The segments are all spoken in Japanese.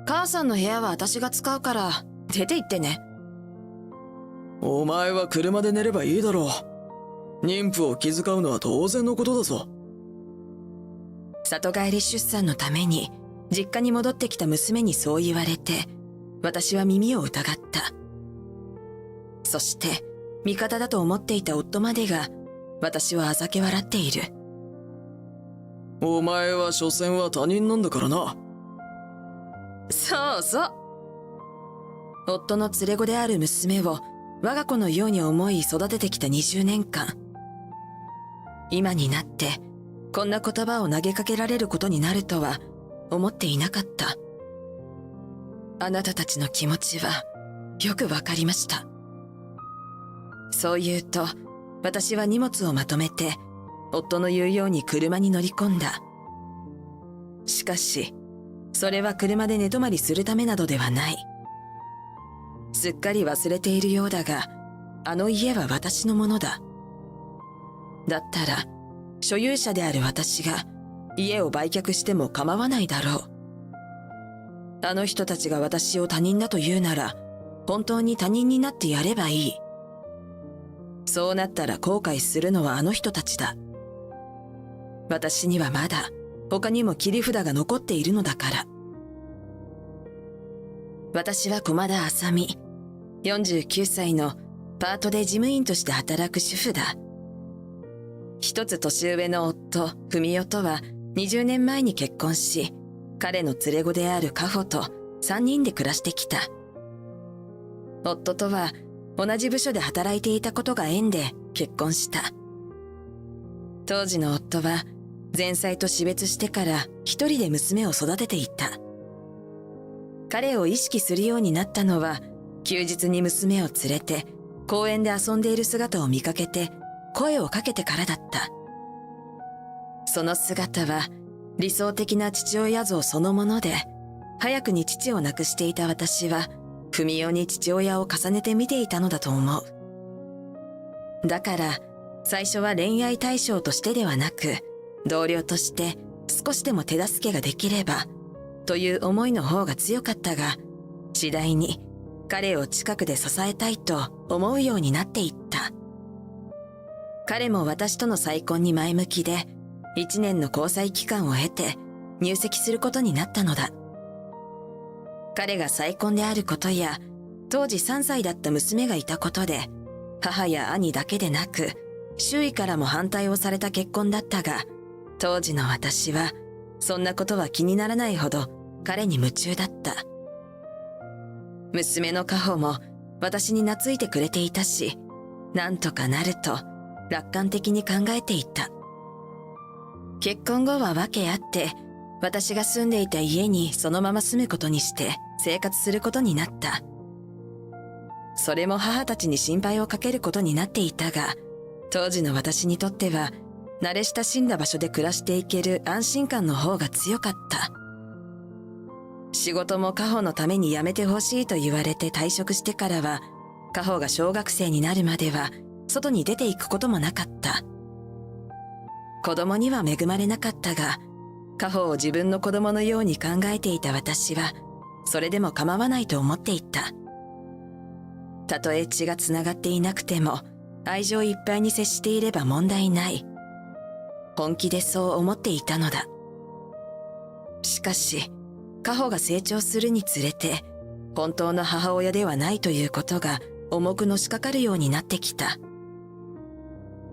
母さんの部屋は私が使うから出て行ってね。お前は車で寝ればいいだろう。妊婦を気遣うのは当然のことだぞ。里帰り出産のために実家に戻ってきた娘にそう言われて、私は耳を疑った。そして味方だと思っていた夫までが私をあざけ笑っている。お前は所詮は他人なんだからな。そうそう。夫の連れ子である娘を我が子のように思い育ててきた20年間。今になってこんな言葉を投げかけられることになるとは思っていなかった。あなたたちの気持ちはよくわかりました。そう言うと私は荷物をまとめて夫の言うように車に乗り込んだ。しかしそれは車で寝泊まりするためなどではない。すっかり忘れているようだが、あの家は私のものだ。だったら所有者である私が家を売却しても構わないだろう。あの人たちが私を他人だと言うなら、本当に他人になってやればいい。そうなったら後悔するのはあの人たちだ。私にはまだ他にも切り札が残っているのだから。私は駒田麻美、49歳のパートで事務員として働く主婦だ。一つ年上の夫、文代とは20年前に結婚し、彼の連れ子であるカホと3人で暮らしてきた。夫とは同じ部署で働いていたことが縁で結婚した。当時の夫は前妻と死別してから一人で娘を育てていた。彼を意識するようになったのは、休日に娘を連れて公園で遊んでいる姿を見かけて声をかけてからだった。その姿は理想的な父親像そのもので、早くに父を亡くしていた私は文代に父親を重ねて見ていたのだと思う。だから最初は恋愛対象としてではなく、同僚として少しでも手助けができればという思いの方が強かったが、次第に彼を近くで支えたいと思うようになっていった。彼も私との再婚に前向きで、1年の交際期間を経て入籍することになったのだ。彼が再婚であることや、当時3歳だった娘がいたことで、母や兄だけでなく周囲からも反対をされた結婚だったが、当時の私はそんなことは気にならないほど彼に夢中だった。娘のカホも私に懐いてくれていたし、なんとかなると楽観的に考えていた。結婚後は訳あって私が住んでいた家にそのまま住むことにして生活することになった。それも母たちに心配をかけることになっていたが、当時の私にとっては慣れ親しんだ場所で暮らしていける安心感の方が強かった。仕事もカホのために辞めてほしいと言われて退職してからは、カホが小学生になるまでは外に出ていくこともなかった。子供には恵まれなかったが、カホを自分の子供のように考えていた私は、それでも構わないと思っていた。たとえ血がつながっていなくても、愛情いっぱいに接していれば問題ない。本気でそう思っていたのだ。しかし、カホが成長するにつれて、本当の母親ではないということが重くのしかかるようになってきた。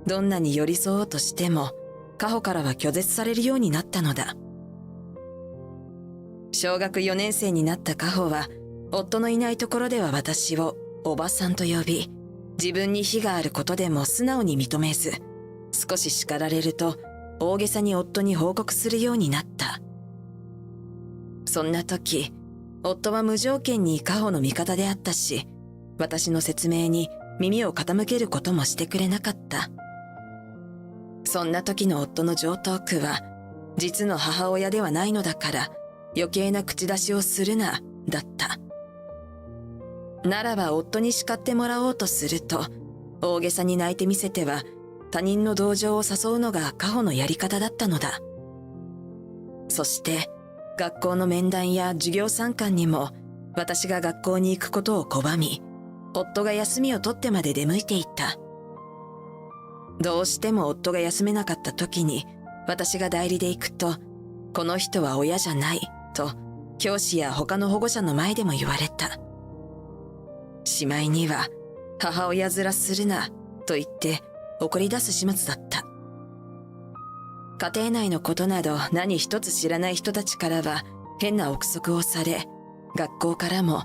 どんなに寄り添おうとしても、カホからは拒絶されるようになったのだ。小学4年生になったカホは、夫のいないところでは私をおばさんと呼び、自分に非があることでも素直に認めず、少し叱られると大げさに夫に報告するようになった。そんな時、夫は無条件にカホの味方であったし、私の説明に耳を傾けることもしてくれなかった。そんな時の夫の常套句は、実の母親ではないのだから余計な口出しをするな、だった。ならば夫に叱ってもらおうとすると、大げさに泣いてみせては他人の同情を誘うのがカホのやり方だったのだ。そして学校の面談や授業参観にも私が学校に行くことを拒み、夫が休みを取ってまで出向いていた。どうしても夫が休めなかった時に私が代理で行くと、この人は親じゃないと教師や他の保護者の前でも言われた。しまいには母親面するなと言って怒り出す始末だった。家庭内のことなど何一つ知らない人たちからは変な憶測をされ、学校からも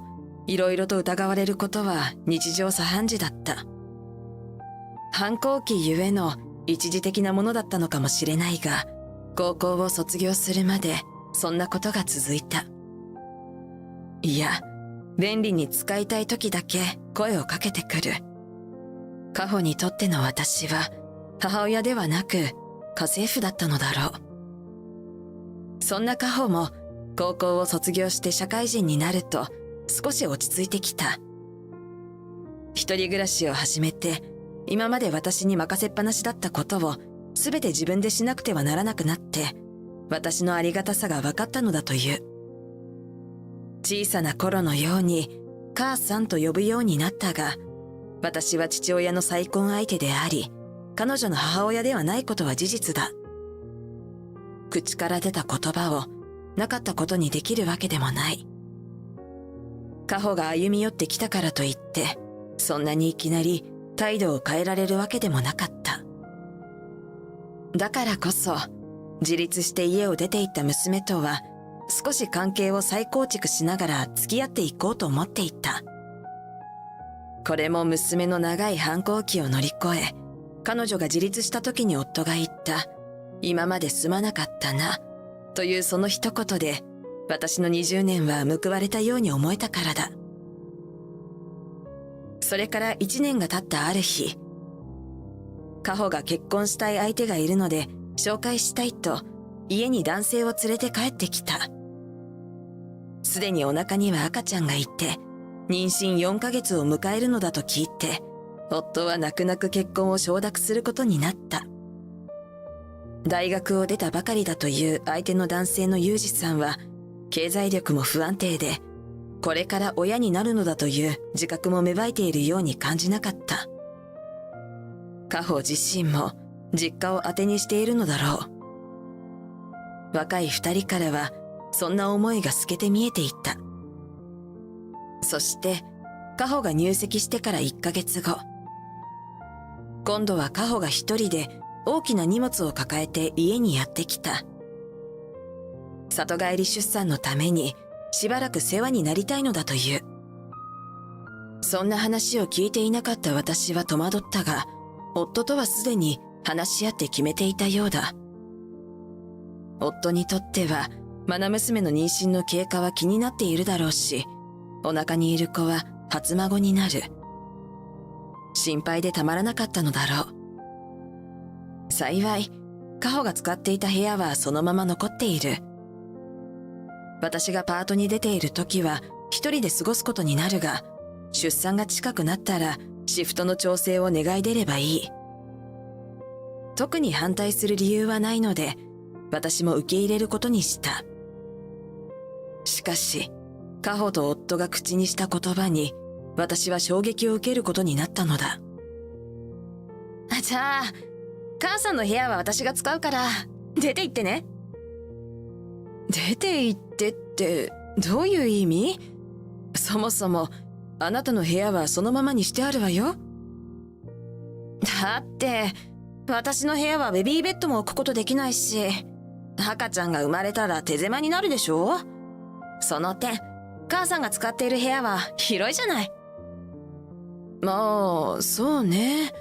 いろいろと疑われることは日常茶飯事だった。反抗期ゆえの一時的なものだったのかもしれないが、高校を卒業するまでそんなことが続いた。いや、便利に使いたい時だけ声をかけてくる。カホにとっての私は母親ではなく家政婦だったのだろう。そんなカホも高校を卒業して社会人になると少し落ち着いてきた。一人暮らしを始めて、今まで私に任せっぱなしだったことを全て自分でしなくてはならなくなって、私のありがたさが分かったのだという。小さな頃のように母さんと呼ぶようになったが、私は父親の再婚相手であり、彼女の母親ではないことは事実だ。口から出た言葉をなかったことにできるわけでもない。カホが歩み寄ってきたからといって、そんなにいきなり態度を変えられるわけでもなかった。だからこそ、自立して家を出て行った娘とは、少し関係を再構築しながら付き合っていこうと思っていた。これも娘の長い反抗期を乗り越え、彼女が自立した時に夫が言った、今まですまなかったな、というその一言で、私の20年は報われたように思えたからだ。それから1年が経ったある日、カホが結婚したい相手がいるので紹介したいと家に男性を連れて帰ってきた。すでにお腹には赤ちゃんがいて、妊娠4ヶ月を迎えるのだと聞いて、夫は泣く泣く結婚を承諾することになった。大学を出たばかりだという相手の男性のユージさんは、経済力も不安定で、これから親になるのだという自覚も芽生えているように感じなかった。カホ自身も実家を当てにしているのだろう。若い二人からはそんな思いが透けて見えていった。そしてカホが入籍してから1ヶ月後、今度はカホが一人で大きな荷物を抱えて家にやってきた。里帰り出産のためにしばらく世話になりたいのだという。そんな話を聞いていなかった私は戸惑ったが、夫とはすでに話し合って決めていたようだ。夫にとっては愛娘の妊娠の経過は気になっているだろうし、お腹にいる子は初孫になる。心配でたまらなかったのだろう。幸い、カホが使っていた部屋はそのまま残っている。私がパートに出ている時は一人で過ごすことになるが、出産が近くなったらシフトの調整を願い出ればいい。特に反対する理由はないので、私も受け入れることにした。しかし、カホと夫が口にした言葉に、私は衝撃を受けることになったのだ。じゃあ、母さんの部屋は私が使うから、出て行ってね。出て行ってって、どういう意味？そもそも、あなたの部屋はそのままにしてあるわよ。だって、私の部屋はベビーベッドも置くことできないし、赤ちゃんが生まれたら手狭になるでしょ？その点、母さんが使っている部屋は広いじゃない。まあ、そうね。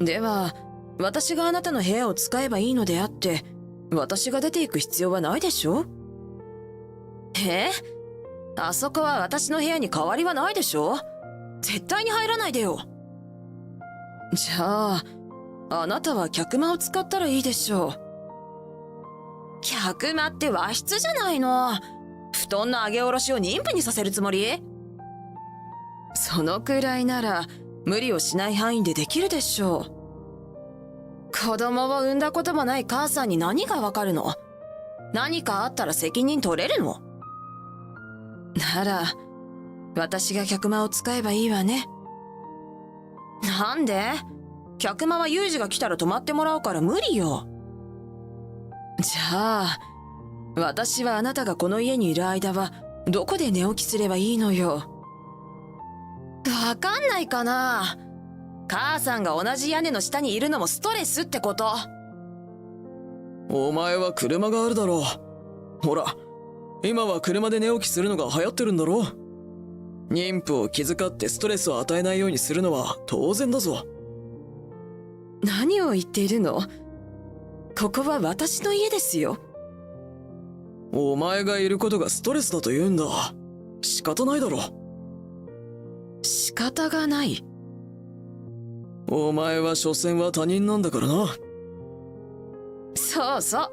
では、私があなたの部屋を使えばいいのであって、私が出ていく必要はないでしょ？あそこは私の部屋に変わりはないでしょ？絶対に入らないでよ。じゃあ、あなたは客間を使ったらいいでしょう。客間って和室じゃないの。布団の上げ下ろしを妊婦にさせるつもり？そのくらいなら無理をしない範囲でできるでしょう。子供を産んだこともない母さんに何がわかるの？何かあったら責任取れるの？なら、私が客間を使えばいいわね。なんで？客間はユージが来たら泊まってもらうから無理よ。じゃあ、私はあなたがこの家にいる間はどこで寝起きすればいいのよ。わかんないかな。母さんが同じ屋根の下にいるのもストレスってこと。お前は車があるだろう。ほら、今は車で寝起きするのが流行ってるんだろ。妊婦を気遣ってストレスを与えないようにするのは当然だぞ。何を言っているの？ここは私の家ですよ。お前がいることがストレスだと言うんだ。仕方ないだろ。仕方がない。お前は所詮は他人なんだからな。そうそう。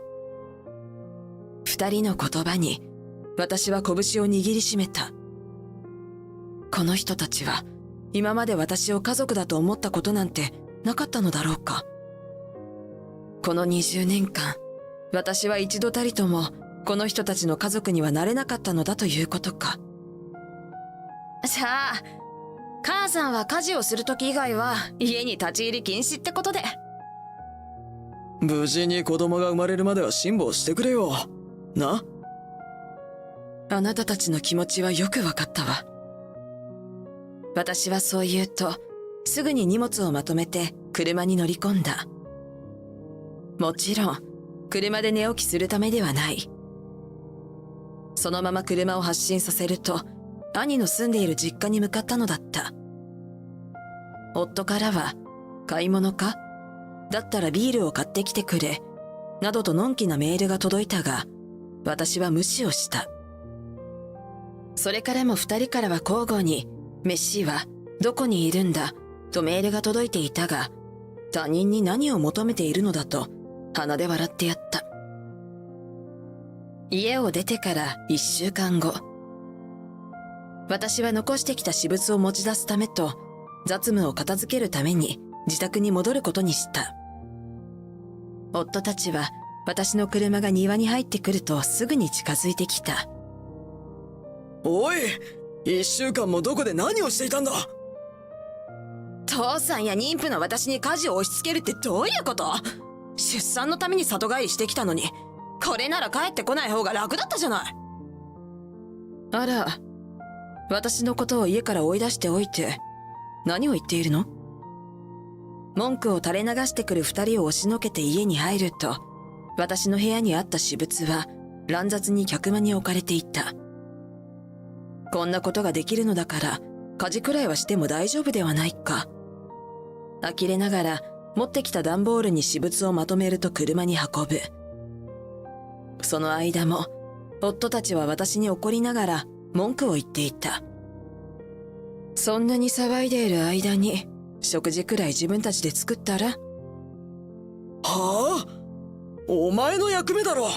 二人の言葉に私は拳を握りしめた。この人たちは今まで私を家族だと思ったことなんてなかったのだろうか。この20年間、私は一度たりともこの人たちの家族にはなれなかったのだということか。じゃあ、母さんは家事をするとき以外は家に立ち入り禁止ってことで。無事に子供が生まれるまでは辛抱してくれよ。な？あなたたちの気持ちはよくわかったわ。私はそう言うと、すぐに荷物をまとめて車に乗り込んだ。もちろん、車で寝起きするためではない。そのまま車を発進させると、兄の住んでいる実家に向かったのだった。夫からは、買い物か？だったらビールを買ってきてくれ、などとのんきなメールが届いたが、私は無視をした。それからも二人からは交互に、メッシーはどこにいるんだとメールが届いていたが、他人に何を求めているのだと鼻で笑ってやった。家を出てから1週間後、私は残してきた私物を持ち出すためと雑務を片付けるために自宅に戻ることにした。夫たちは私の車が庭に入ってくるとすぐに近づいてきた。おい、1週間もどこで何をしていたんだ？父さんや妊婦の私に家事を押し付けるってどういうこと？出産のために里帰りしてきたのに、これなら帰ってこない方が楽だったじゃない。あら、私のことを家から追い出しておいて何を言っているの？文句を垂れ流してくる二人を押しのけて家に入ると、私の部屋にあった私物は乱雑に客間に置かれていた。こんなことができるのだから家事くらいはしても大丈夫ではないか。呆れながら持ってきた段ボールに私物をまとめると車に運ぶ。その間も夫たちは私に怒りながら文句を言っていた。そんなに騒いでいる間に食事くらい自分たちで作ったら？はあ？お前の役目だろ。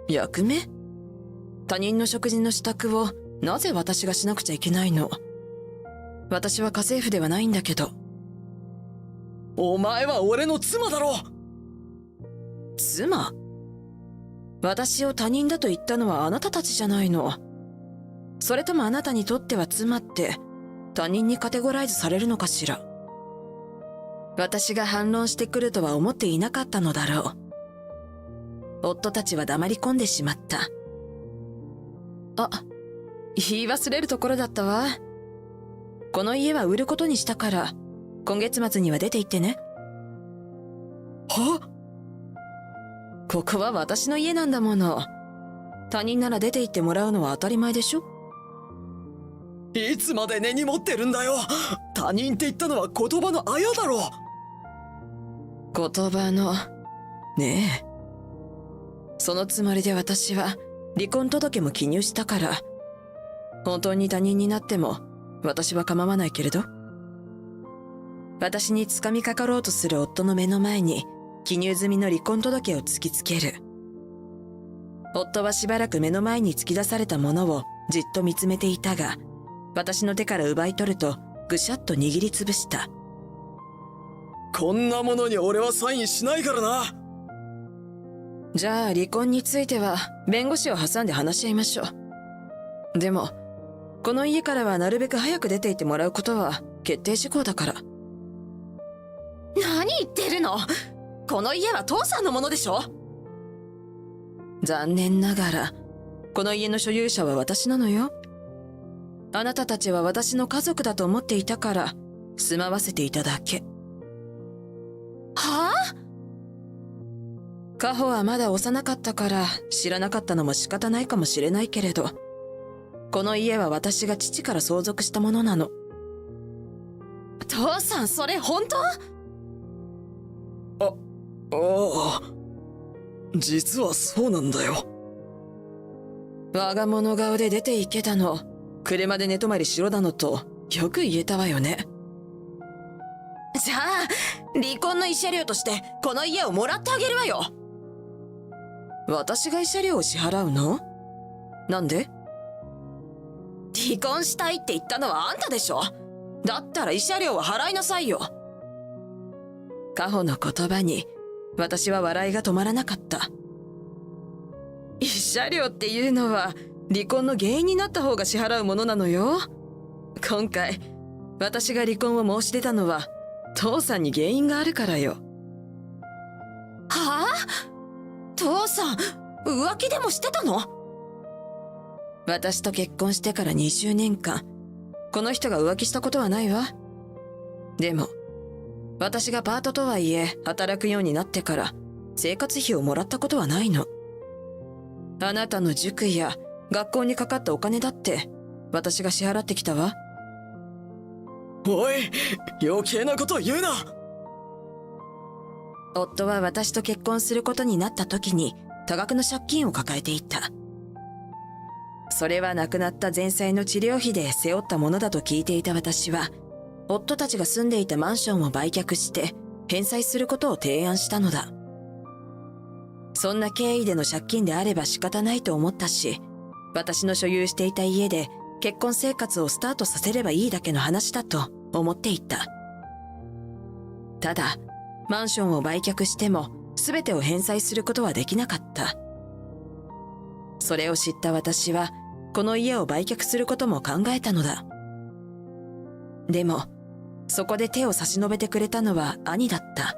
役目？他人の食事の支度をなぜ私がしなくちゃいけないの？私は家政婦ではないんだけど。お前は俺の妻だろ。妻？私を他人だと言ったのはあなたたちじゃないの。それともあなたにとっては妻って他人にカテゴライズされるのかしら。私が反論してくるとは思っていなかったのだろう。夫たちは黙り込んでしまった。あ、言い忘れるところだったわ。この家は売ることにしたから、今月末には出て行ってね。は？ここは私の家なんだもの。他人なら出て行ってもらうのは当たり前でしょ。いつまで根に持ってるんだよ。他人って言ったのは言葉のあやだろ。言葉の、ねえ。そのつもりで私は離婚届も記入したから、本当に他人になっても私は構わないけれど。私に掴みかかろうとする夫の目の前に記入済みの離婚届を突きつける。夫はしばらく目の前に突き出されたものをじっと見つめていたが、私の手から奪い取るとぐしゃっと握りつぶした。こんなものに俺はサインしないからな。じゃあ離婚については弁護士を挟んで話し合いましょう。でも、この家からはなるべく早く出て行ってもらうことは決定事項だから。何言ってるの？この家は父さんのものでしょ？残念ながら、この家の所有者は私なのよ。あなたたちは私の家族だと思っていたから、住まわせていただけ。はあ？カホはまだ幼かったから知らなかったのも仕方ないかもしれないけれど、この家は私が父から相続したものなの。父さん、それ本当？ああ、実はそうなんだよ。我が物顔で出て行けたの、車で寝泊まりしろだのとよく言えたわよね。じゃあ離婚の慰謝料としてこの家をもらってあげるわよ。私が慰謝料を支払うの？なんで？離婚したいって言ったのはあんたでしょ。だったら慰謝料は払いなさいよ。カホの言葉に私は笑いが止まらなかった。慰謝料っていうのは離婚の原因になった方が支払うものなのよ。今回私が離婚を申し出たのは父さんに原因があるからよ。はあ？父さん、浮気でもしてたの？私と結婚してから20年間、この人が浮気したことはないわ。でも、私がパートとはいえ働くようになってから生活費をもらったことはないの。あなたの塾や学校にかかったお金だって私が支払ってきたわ。おい、余計なことを言うな。夫は私と結婚することになった時に多額の借金を抱えていた。それは亡くなった前妻の治療費で背負ったものだと聞いていた私は、夫たちが住んでいたマンションを売却して返済することを提案したのだ。そんな経緯での借金であれば仕方ないと思ったし、私の所有していた家で結婚生活をスタートさせればいいだけの話だと思っていた。ただ、マンションを売却しても全てを返済することはできなかった。それを知った私は、この家を売却することも考えたのだ。でも、そこで手を差し伸べてくれたのは兄だった。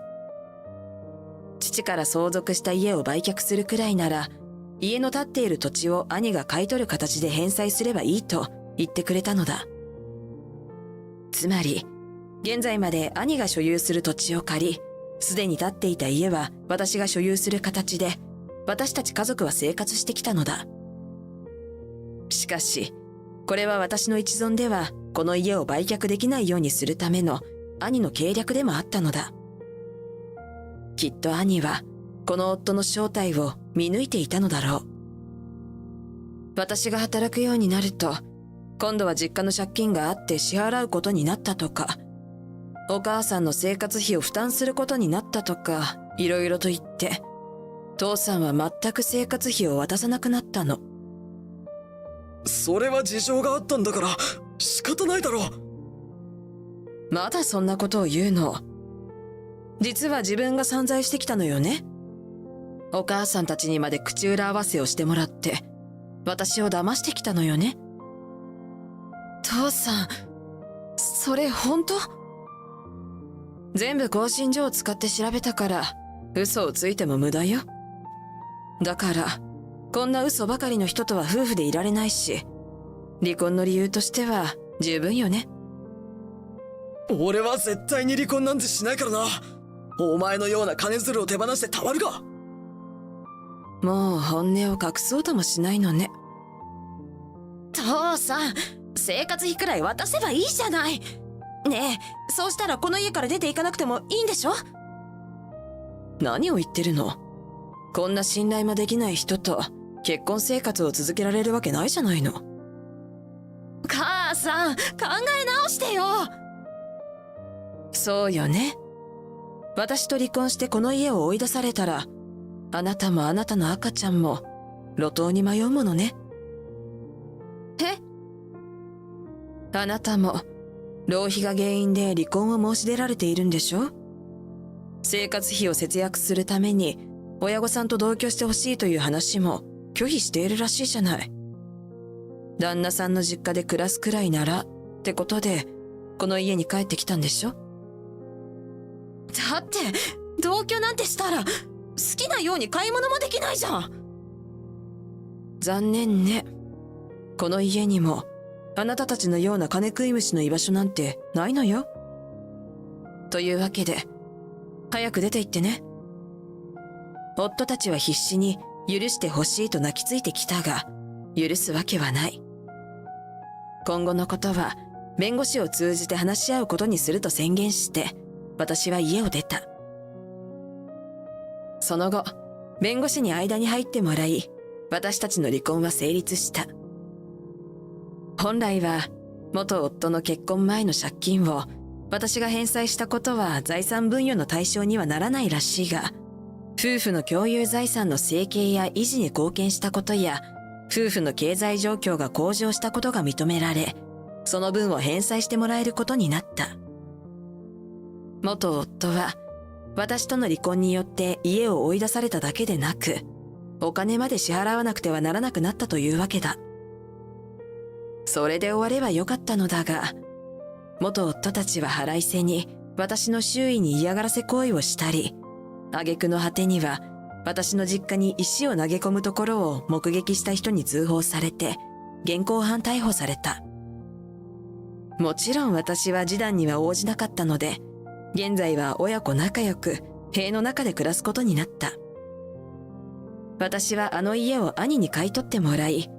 父から相続した家を売却するくらいなら、家の建っている土地を兄が買い取る形で返済すればいいと言ってくれたのだ。つまり、現在まで兄が所有する土地を借り、すでに建っていた家は私が所有する形で、私たち家族は生活してきたのだ。しかし、これは私の一存ではこの家を売却できないようにするための兄の計略でもあったのだ。きっと兄はこの夫の正体を見抜いていたのだろう。私が働くようになると、今度は実家の借金があって支払うことになったとか、お母さんの生活費を負担することになったとか、いろいろと言って、父さんは全く生活費を渡さなくなったの。それは事情があったんだから仕方ないだろ。まだそんなことを言うの？実は自分が散財してきたのよね。お母さんたちにまで口裏合わせをしてもらって私を騙してきたのよね。父さん、それ本当？全部更新所を使って調べたから嘘をついても無駄よ。だからこんな嘘ばかりの人とは夫婦でいられないし、離婚の理由としては十分よね。俺は絶対に離婚なんてしないからな。お前のような金づるを手放してたまるか。もう本音を隠そうともしないのね。父さん、生活費くらい渡せばいいじゃない。ねえ、そうしたらこの家から出ていかなくてもいいんでしょ？何を言ってるの？こんな信頼もできない人と結婚生活を続けられるわけないじゃないの。母さん、考え直してよ。そうよね。私と離婚してこの家を追い出されたら、あなたもあなたの赤ちゃんも路頭に迷うものね。え？あなたも浪費が原因で離婚を申し出られているんでしょ？生活費を節約するために親御さんと同居してほしいという話も拒否しているらしいじゃない。旦那さんの実家で暮らすくらいならってことで、この家に帰ってきたんでしょ。だって、同居なんてしたら、好きなように買い物もできないじゃん。残念ね。この家にも、あなたたちのような金食い虫の居場所なんてないのよ。というわけで、早く出て行ってね。夫たちは必死に許してほしいと泣きついてきたが、許すわけはない。今後のことは、弁護士を通じて話し合うことにすると宣言して、私は家を出た。その後、弁護士に間に入ってもらい、私たちの離婚は成立した。本来は、元夫の結婚前の借金を、私が返済したことは財産分与の対象にはならないらしいが、夫婦の共有財産の生計や維持に貢献したことや、夫婦の経済状況が向上したことが認められ、その分を返済してもらえることになった。元夫は、私との離婚によって家を追い出されただけでなく、お金まで支払わなくてはならなくなったというわけだ。それで終わればよかったのだが、元夫たちは腹いせに私の周囲に嫌がらせ行為をしたり、挙句の果てには私の実家に石を投げ込むところを目撃した人に通報されて、現行犯逮捕された。もちろん私は示談には応じなかったので、現在は親子仲良く塀の中で暮らすことになった。私はあの家を兄に買い取ってもらい、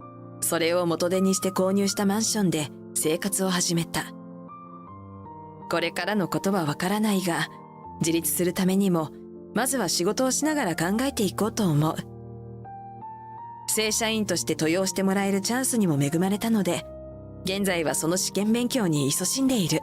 それを元手にして購入したマンションで生活を始めた。これからのことはわからないが、自立するためにも、まずは仕事をしながら考えていこうと思う。正社員として登用してもらえるチャンスにも恵まれたので、現在はその試験勉強に勤しんでいる。